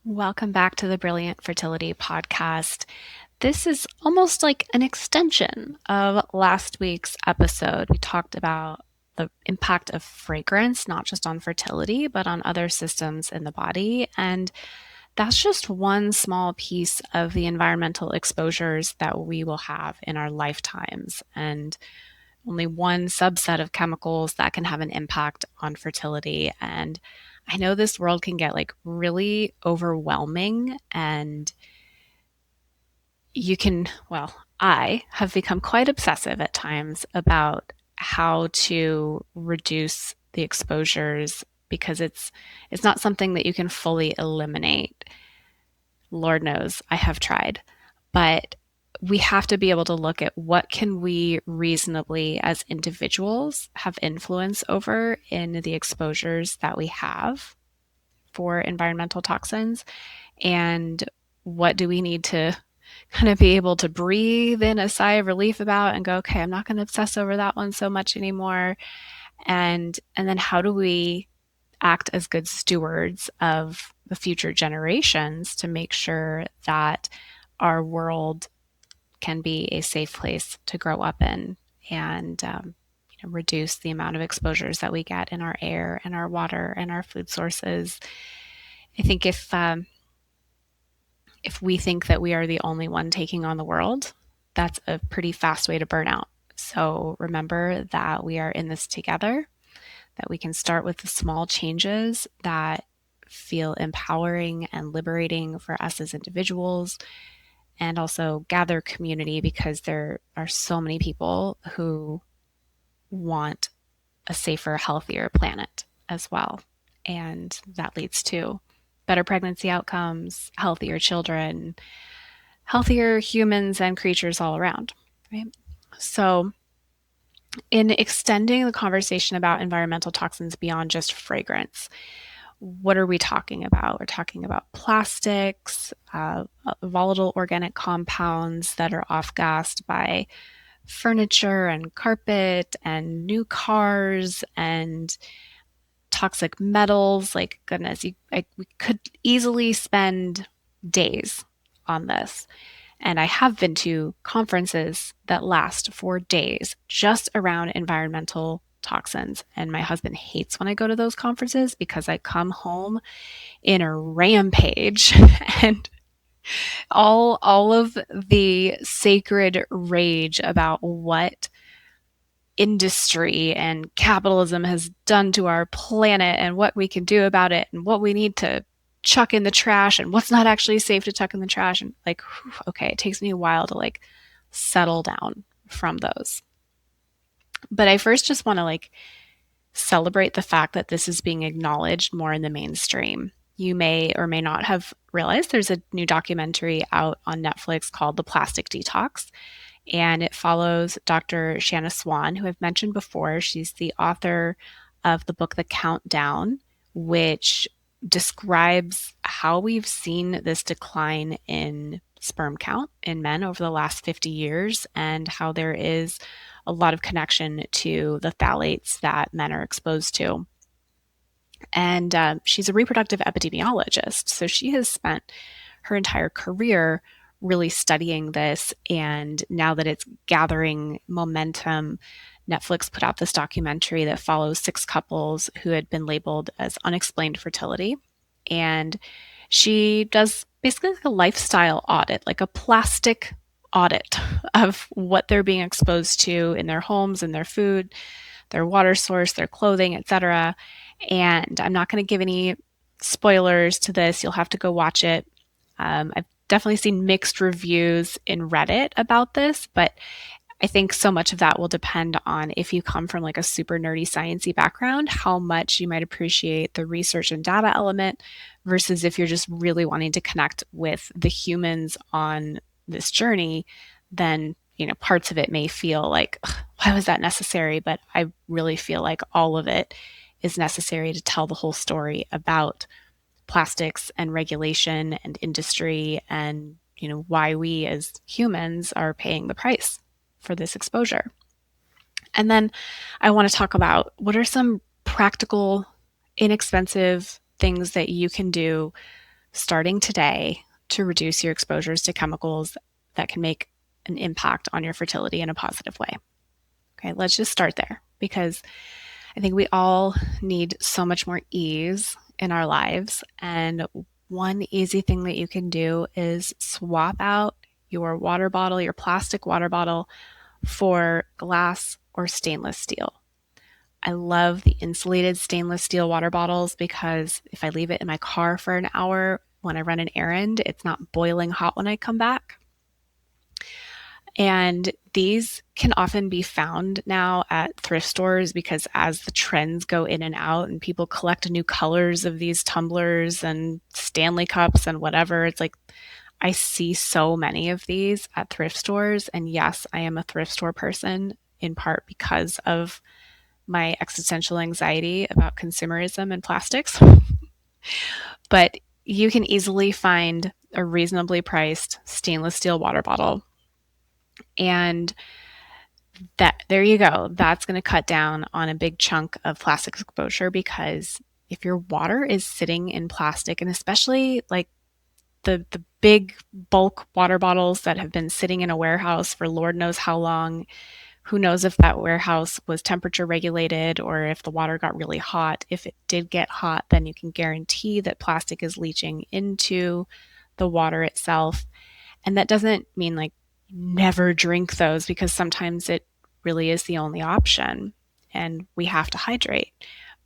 Welcome back to the Brilliant Fertility Podcast. This is almost like an extension of last week's episode. We talked about the impact of fragrance, not just on fertility, but on other systems in the body. And that's just one small piece of the environmental exposures that we will have in our lifetimes, and only one subset of chemicals that can have an impact on fertility. And I know this world can get really overwhelming, and I have become quite obsessive at times about how to reduce the exposures because it's not something that you can fully eliminate. Lord knows I have tried, but we have to be able to look at what can we reasonably as individuals have influence over in the exposures that we have for environmental toxins, and what do we need to kind of be able to breathe in a sigh of relief about and go, okay, I'm not going to obsess over that one so much anymore. And then how do we act as good stewards of the future generations to make sure that our world can be a safe place to grow up in, and reduce the amount of exposures that we get in our air and our water and our food sources. I think if we think that we are the only one taking on the world, that's a pretty fast way to burn out. So remember that we are in this together, that we can start with the small changes that feel empowering and liberating for us as individuals, and also gather community, because there are so many people who want a safer, healthier planet as well. And that leads to better pregnancy outcomes, healthier children, healthier humans and creatures all around, right? So, in extending the conversation about environmental toxins beyond just fragrance, what are we talking about? We're talking about plastics, volatile organic compounds that are off-gassed by furniture and carpet and new cars, and toxic metals. Like, goodness, we could easily spend days on this. And I have been to conferences that last for days just around environmental toxins. And my husband hates when I go to those conferences because I come home in a rampage and all of the sacred rage about what industry and capitalism has done to our planet and what we can do about it and what we need to chuck in the trash and what's not actually safe to chuck in the trash. And okay, it takes me a while to settle down from those. But I first just want to celebrate the fact that this is being acknowledged more in the mainstream. You may or may not have realized there's a new documentary out on Netflix called The Plastic Detox, and it follows Dr. Shanna Swan, who I've mentioned before. She's the author of the book The Countdown, which describes how we've seen this decline in sperm count in men over the last 50 years, and how there is a lot of connection to the phthalates that men are exposed to. And she's a reproductive epidemiologist, so she has spent her entire career really studying this. And now that it's gathering momentum, Netflix put out this documentary that follows 6 couples who had been labeled as unexplained fertility. And she does basically a lifestyle audit, like a plastic audit of what they're being exposed to in their homes and their food, their water source, their clothing, etc. And I'm not going to give any spoilers to this. You'll have to go watch it. I've definitely seen mixed reviews in Reddit about this, but I think so much of that will depend on if you come from a super nerdy sciencey background, how much you might appreciate the research and data element, versus if you're just really wanting to connect with the humans on this journey, then parts of it may feel like, why was that necessary? But I really feel like all of it is necessary to tell the whole story about plastics and regulation and industry, and why we as humans are paying the price for this exposure. And then I want to talk about what are some practical, inexpensive things that you can do starting today to reduce your exposures to chemicals that can make an impact on your fertility in a positive way. Okay, let's just start there because I think we all need so much more ease in our lives. And one easy thing that you can do is swap out your water bottle, your plastic water bottle, for glass or stainless steel. I love the insulated stainless steel water bottles because if I leave it in my car for an hour when I run an errand, it's not boiling hot when I come back. And these can often be found now at thrift stores because as the trends go in and out and people collect new colors of these tumblers and Stanley cups and whatever, it's like I see so many of these at thrift stores. And yes, I am a thrift store person in part because of my existential anxiety about consumerism and plastics. But you can easily find a reasonably priced stainless steel water bottle. And that there you go. That's going to cut down on a big chunk of plastic exposure because if your water is sitting in plastic, and especially like the big bulk water bottles that have been sitting in a warehouse for Lord knows how long, who knows if that warehouse was temperature regulated or if the water got really hot. If it did get hot, then you can guarantee that plastic is leaching into the water itself. And that doesn't mean like never drink those because sometimes it really is the only option and we have to hydrate.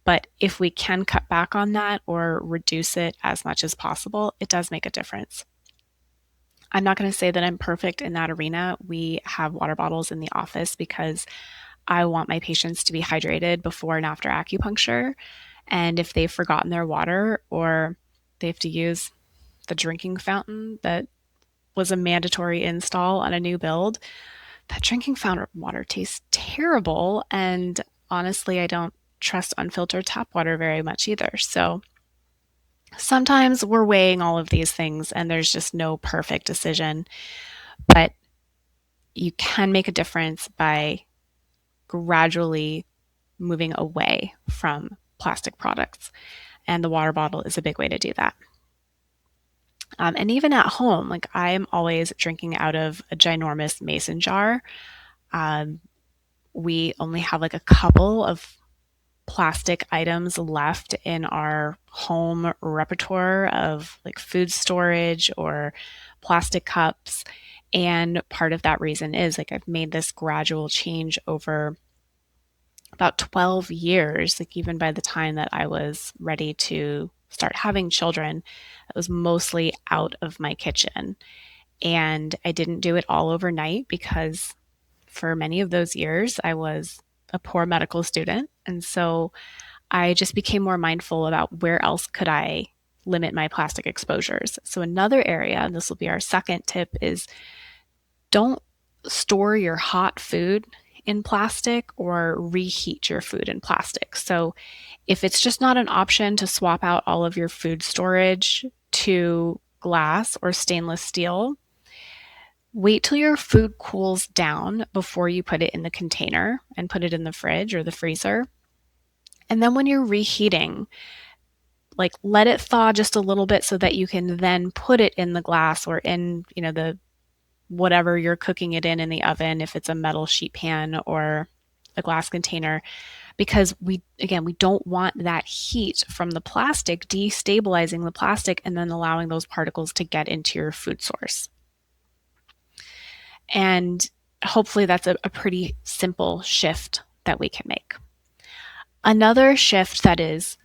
But if we can cut back on that or reduce it as much as possible, it does make a difference. I'm not going to say that I'm perfect in that arena. We have water bottles in the office because I want my patients to be hydrated before and after acupuncture. And if they've forgotten their water or they have to use the drinking fountain that was a mandatory install on a new build, that drinking fountain water tastes terrible. And honestly, I don't trust unfiltered tap water very much either. So sometimes we're weighing all of these things and there's just no perfect decision, but you can make a difference by gradually moving away from plastic products. And the water bottle is a big way to do that. And even at home, like I'm always drinking out of a ginormous mason jar. We only have like a couple of plastic items left in our home repertoire of like food storage or plastic cups. And part of that reason is like I've made this gradual change over about 12 years, like even by the time that I was ready to start having children, it was mostly out of my kitchen. And I didn't do it all overnight because for many of those years, I was a poor medical student. And so I just became more mindful about where else could I limit my plastic exposures. So another area, and this will be our second tip, is don't store your hot food in plastic or reheat your food in plastic. So if it's just not an option to swap out all of your food storage to glass or stainless steel, wait till your food cools down before you put it in the container and put it in the fridge or the freezer. And then when you're reheating, like let it thaw just a little bit so that you can then put it in the glass or in, the whatever you're cooking it in the oven, if it's a metal sheet pan or a glass container, because we don't want that heat from the plastic destabilizing the plastic and then allowing those particles to get into your food source. And hopefully that's a pretty simple shift that we can make. Another shift that is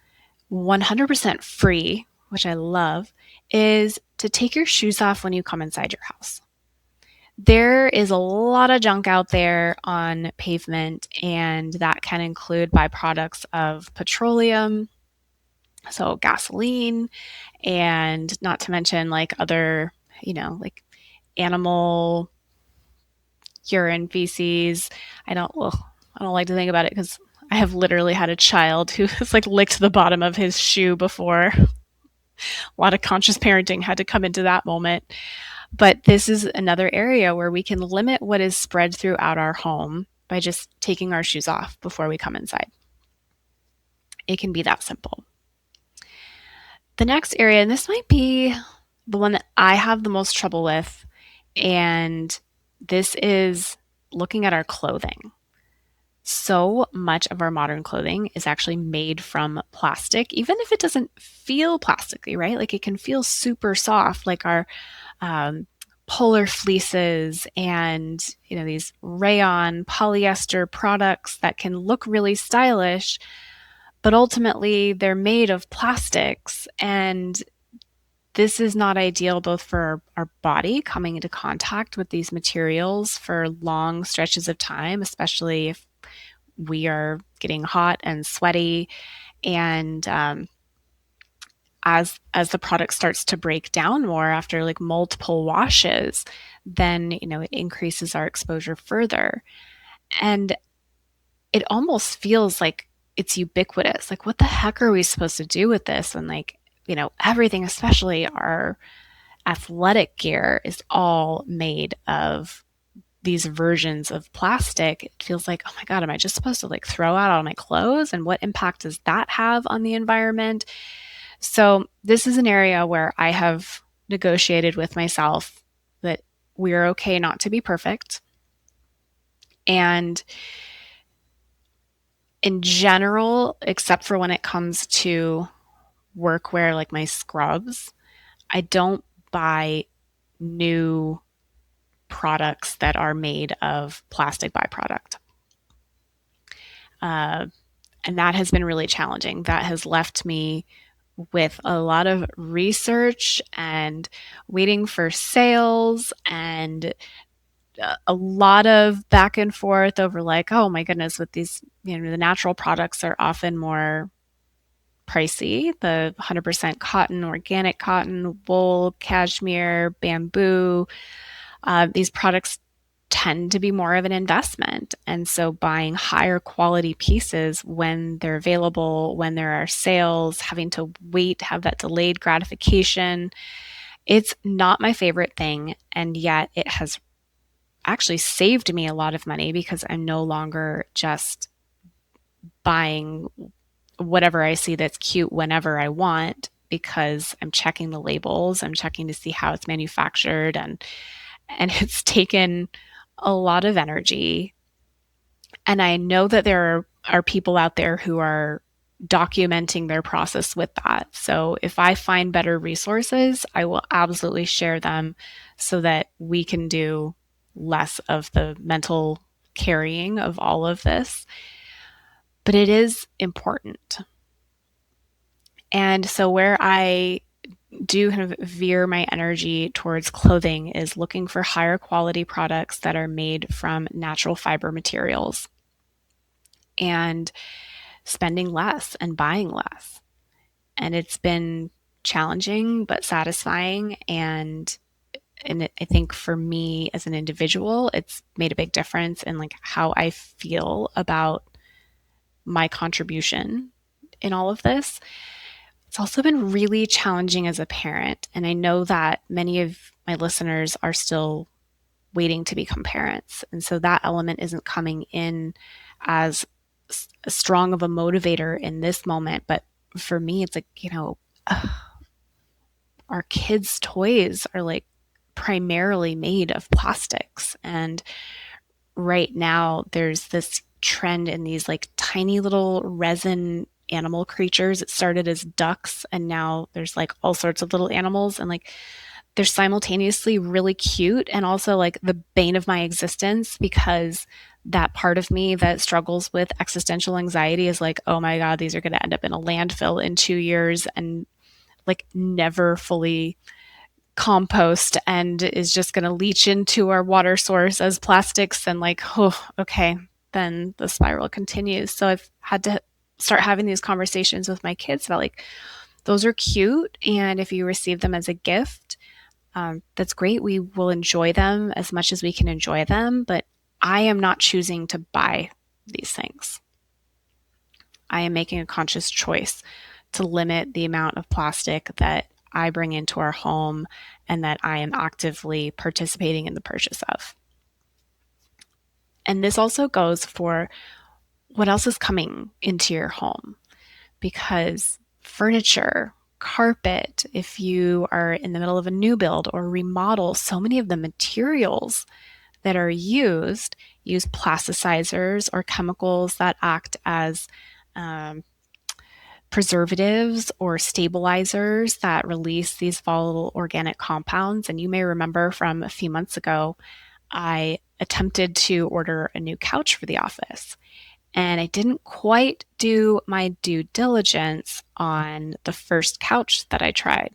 100% free, which I love, is to take your shoes off when you come inside your house. There is a lot of junk out there on pavement, and that can include byproducts of petroleum, so gasoline, and not to mention like other, like animal urine, feces. I don't like to think about it because I have literally had a child who has like licked the bottom of his shoe before. A lot of conscious parenting had to come into that moment. But this is another area where we can limit what is spread throughout our home by just taking our shoes off before we come inside. It can be that simple. The next area, and this might be the one that I have the most trouble with, and this is looking at our clothing. So much of our modern clothing is actually made from plastic, even if it doesn't feel plasticky, right? Like it can feel super soft, like our polar fleeces and these rayon polyester products that can look really stylish, but ultimately they're made of plastics. And this is not ideal both for our body coming into contact with these materials for long stretches of time, especially if we are getting hot and sweaty. And as the product starts to break down more after like multiple washes, then it increases our exposure further. And it almost feels like it's ubiquitous. Like, what the heck are we supposed to do with this? And like, everything, especially our athletic gear, is all made of these versions of plastic. It feels like, oh my God, am I just supposed to like throw out all my clothes? And what impact does that have on the environment? So this is an area where I have negotiated with myself that we're okay not to be perfect. And in general, except for when it comes to workwear like my scrubs, I don't buy new products that are made of plastic byproduct. And that has been really challenging. That has left me with a lot of research and waiting for sales and a lot of back and forth over like, oh my goodness, with these, the natural products are often more pricey. The 100% cotton, organic cotton, wool, cashmere, bamboo, these products tend to be more of an investment. And so buying higher quality pieces when they're available, when there are sales, having to wait, have that delayed gratification, it's not my favorite thing. And yet it has actually saved me a lot of money because I'm no longer just buying whatever I see that's cute whenever I want, because I'm checking the labels, I'm checking to see how it's manufactured, and it's taken a lot of energy. And I know that there are people out there who are documenting their process with that. So if I find better resources, I will absolutely share them so that we can do less of the mental carrying of all of this. But it is important. And so where I do kind of veer my energy towards clothing is looking for higher quality products that are made from natural fiber materials and spending less and buying less. And it's been challenging but satisfying. And I think for me as an individual, it's made a big difference in like how I feel about my contribution in all of this. It's also been really challenging as a parent. And I know that many of my listeners are still waiting to become parents. And so that element isn't coming in as strong of a motivator in this moment. But for me, it's like, our kids' toys are like primarily made of plastics. And right now, there's this trend in these like tiny little resin animal creatures. It started as ducks, and now there's like all sorts of little animals, and like they're simultaneously really cute and also like the bane of my existence, because that part of me that struggles with existential anxiety is like, oh my God, these are going to end up in a landfill in 2 years and like never fully compost and is just going to leach into our water source as plastics. And like, oh, okay, then the spiral continues. So I've had to start having these conversations with my kids about like, those are cute. And if you receive them as a gift, that's great. We will enjoy them as much as we can enjoy them. But I am not choosing to buy these things. I am making a conscious choice to limit the amount of plastic that I bring into our home and that I am actively participating in the purchase of. And this also goes for what else is coming into your home, because furniture, carpet, if you are in the middle of a new build or remodel, so many of the materials that are used use plasticizers or chemicals that act as um, preservatives or stabilizers that release these volatile organic compounds. And you may remember from a few months ago, I attempted to order a new couch for the office. And I didn't quite do my due diligence on the first couch that I tried.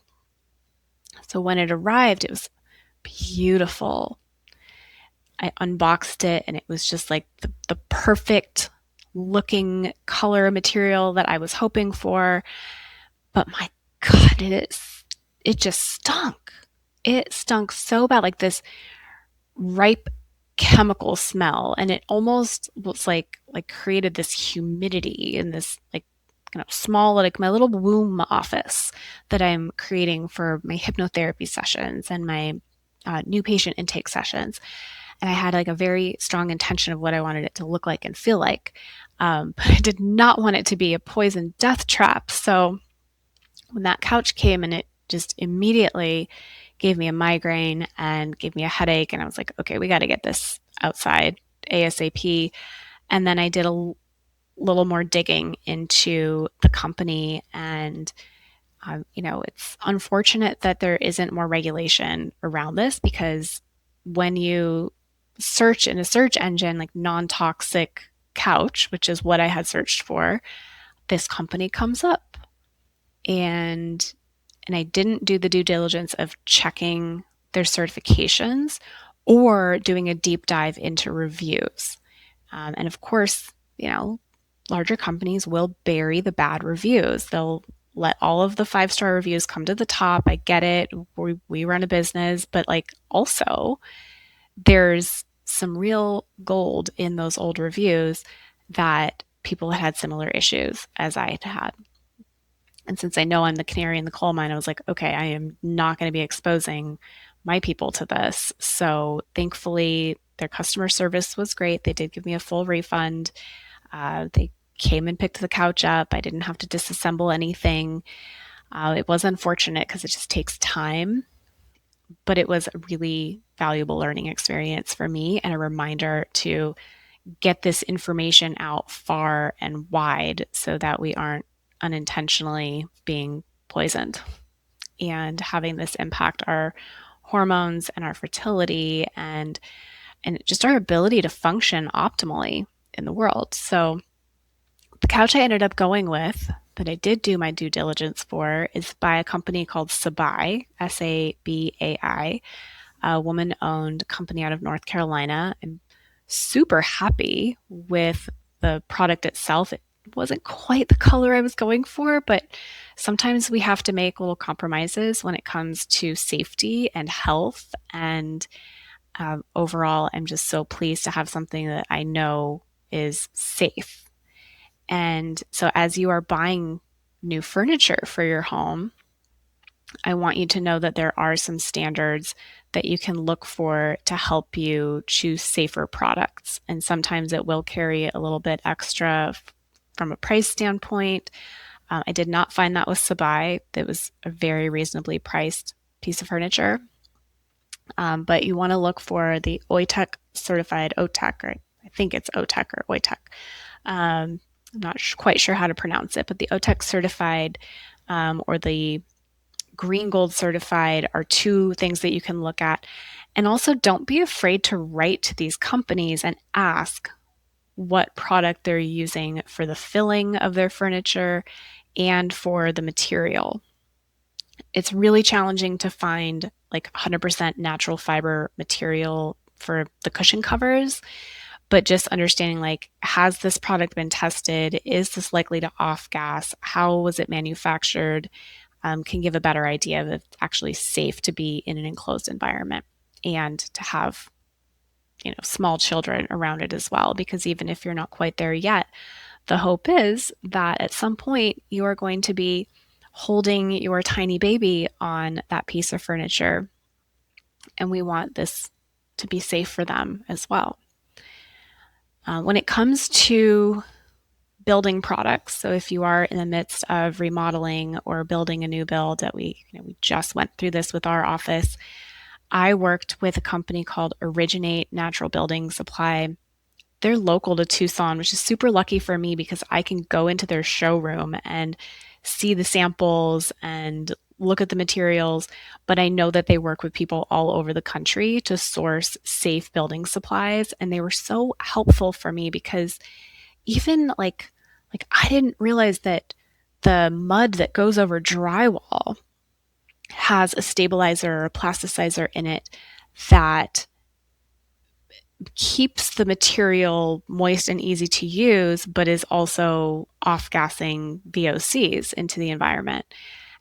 So when it arrived, it was beautiful. I unboxed it and it was just like the perfect looking color material that I was hoping for. But my God, it just stunk. It stunk so bad, like this ripe chemical smell, and it almost was like created this humidity in this like small, like my little womb office that I'm creating for my hypnotherapy sessions and my new patient intake sessions. And I had like a very strong intention of what I wanted it to look like and feel like, but I did not want it to be a poison death trap. So when that couch came, and it just immediately gave me a migraine and gave me a headache, and I was like, okay, we got to get this outside ASAP. And then I did a little more digging into the company, and it's unfortunate that there isn't more regulation around this, because when you search in a search engine like non-toxic couch, which is what I had searched for, this company comes up. And I didn't do the due diligence of checking their certifications or doing a deep dive into reviews. And of course, larger companies will bury the bad reviews. They'll let all of the 5-star reviews come to the top. I get it. We run a business, but like also there's some real gold in those old reviews that people had similar issues as I had had. And since I know I'm the canary in the coal mine, I was like, okay, I am not going to be exposing my people to this. So thankfully, their customer service was great. They did give me a full refund. They came and picked the couch up. I didn't have to disassemble anything. It was unfortunate because it just takes time, but it was a really valuable learning experience for me and a reminder to get this information out far and wide so that we aren't unintentionally being poisoned and having this impact our hormones and our fertility and just our ability to function optimally in the world. So the couch I ended up going with that I did do my due diligence for is by a company called Sabai, Sabai, a woman-owned company out of North Carolina. I'm super happy with the product itself. It wasn't quite the color I was going for, but sometimes we have to make little compromises when it comes to safety and health. And overall, I'm just so pleased to have something that I know is safe. And so as you are buying new furniture for your home, I want you to know that there are some standards that you can look for to help you choose safer products. And sometimes it will carry a little bit extra from a price standpoint. I did not find that with Sabai. It was a very reasonably priced piece of furniture. But you want to look for the OITEC certified OTEC, or I think it's OTEC or OITEC. I'm not quite sure how to pronounce it, but the OTEC certified or the green gold certified are two things that you can look at. And also don't be afraid to write to these companies and ask what product they're using for the filling of their furniture and for the material. It's really challenging to find like 100% natural fiber material for the cushion covers, but just understanding like, has this product been tested? Is this likely to off gas? How was it manufactured? Can give a better idea of if it's actually safe to be in an enclosed environment and to have, small children around it as well. Because even if you're not quite there yet, the hope is that at some point you are going to be holding your tiny baby on that piece of furniture. And we want this to be safe for them as well. When it comes to building products. So if you are in the midst of remodeling or building a new build, that we just went through this with our office, I worked with a company called Originate Natural Building Supply. They're local to Tucson, which is super lucky for me because I can go into their showroom and see the samples and look at the materials, but I know that they work with people all over the country to source safe building supplies. And they were so helpful for me because even like I didn't realize that the mud that goes over drywall has a stabilizer or plasticizer in it that keeps the material moist and easy to use, but is also off-gassing VOCs into the environment.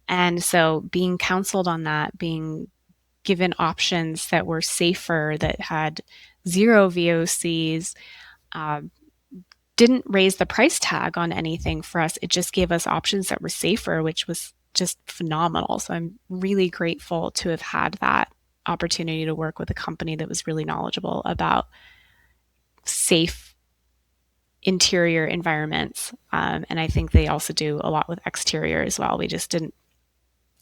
And so being counseled on that, being given options that were safer, that had zero VOCs, didn't raise the price tag on anything for us. It just gave us options that were safer, which was just phenomenal. So I'm really grateful to have had that opportunity to work with a company that was really knowledgeable about safe interior environments. And I think they also do a lot with exterior as well. We just didn't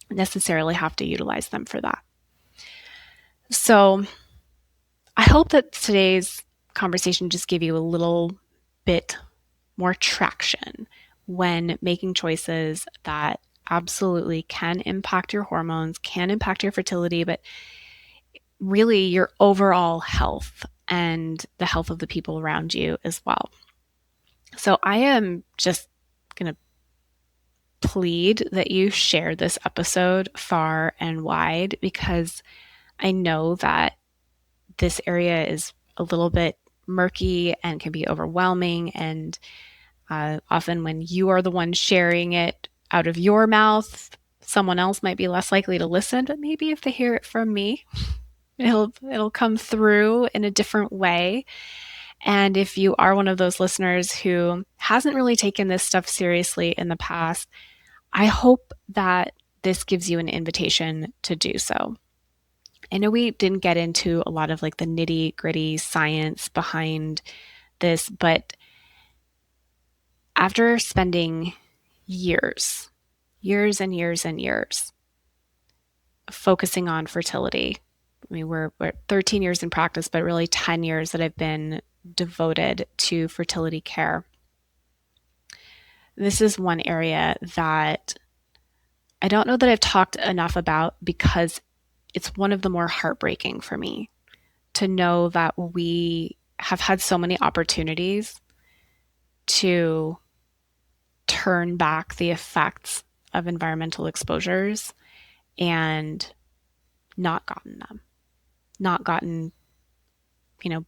necessarily have to utilize them for that. So I hope that today's conversation just gave you a little bit more traction when making choices that absolutely can impact your hormones, can impact your fertility, but really your overall health and the health of the people around you as well. So I am just going to plead that you share this episode far and wide, because I know that this area is a little bit murky and can be overwhelming. And often when you are the one sharing it out of your mouth, someone else might be less likely to listen, but maybe if they hear it from me, it'll come through in a different way. And if you are one of those listeners who hasn't really taken this stuff seriously in the past, I hope that this gives you an invitation to do so. I know we didn't get into a lot of like the nitty gritty science behind this, but after spending years and years and years focusing on fertility, I mean, we're 13 years in practice, but really 10 years that I've been devoted to fertility care. This is one area that I don't know that I've talked enough about, because it's one of the more heartbreaking for me to know that we have had so many opportunities to turn back the effects of environmental exposures and not gotten them, not gotten,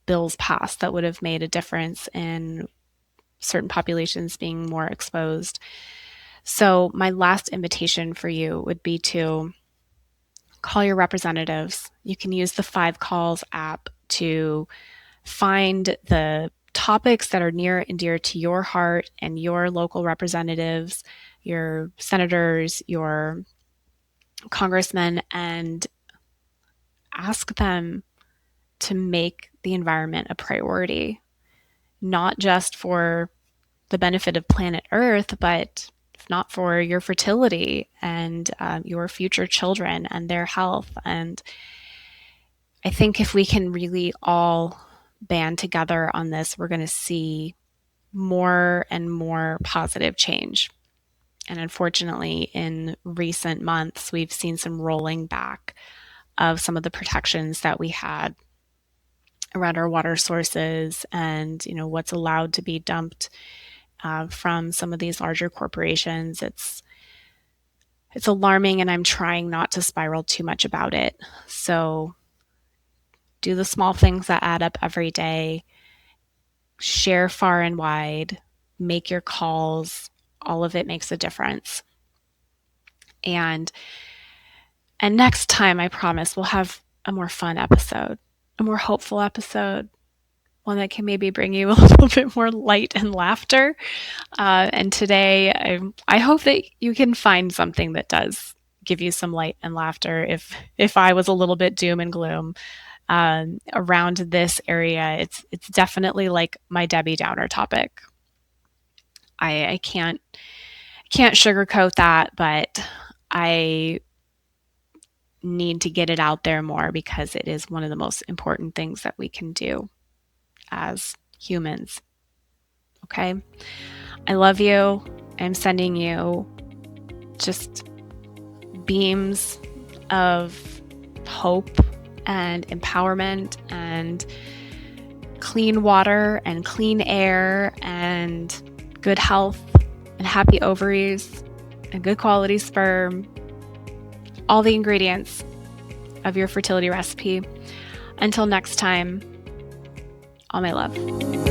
bills passed that would have made a difference in certain populations being more exposed. So my last invitation for you would be to call your representatives. You can use the 5 Calls app to find the topics that are near and dear to your heart and your local representatives, your senators, your congressmen, and ask them to make the environment a priority, not just for the benefit of planet Earth, but if not for your fertility and your future children and their health. And I think if we can really all band together on this, we're going to see more and more positive change. And unfortunately, in recent months, we've seen some rolling back of some of the protections that we had around our water sources and, what's allowed to be dumped from some of these larger corporations. It's alarming, and I'm trying not to spiral too much about it. So do the small things that add up every day. Share far and wide. Make your calls. All of it makes a difference. And next time, I promise, we'll have a more fun episode, a more hopeful episode, one that can maybe bring you a little bit more light and laughter. And today, I hope that you can find something that does give you some light and laughter. If I was a little bit doom and gloom around this area, it's definitely like my Debbie Downer topic. I can't sugarcoat that, but I need to get it out there more because it is one of the most important things that we can do as humans. Okay? I love you. I'm sending you just beams of hope and empowerment and clean water and clean air and good health and happy ovaries and good quality sperm, all the ingredients of your fertility recipe. Until next time, all my love.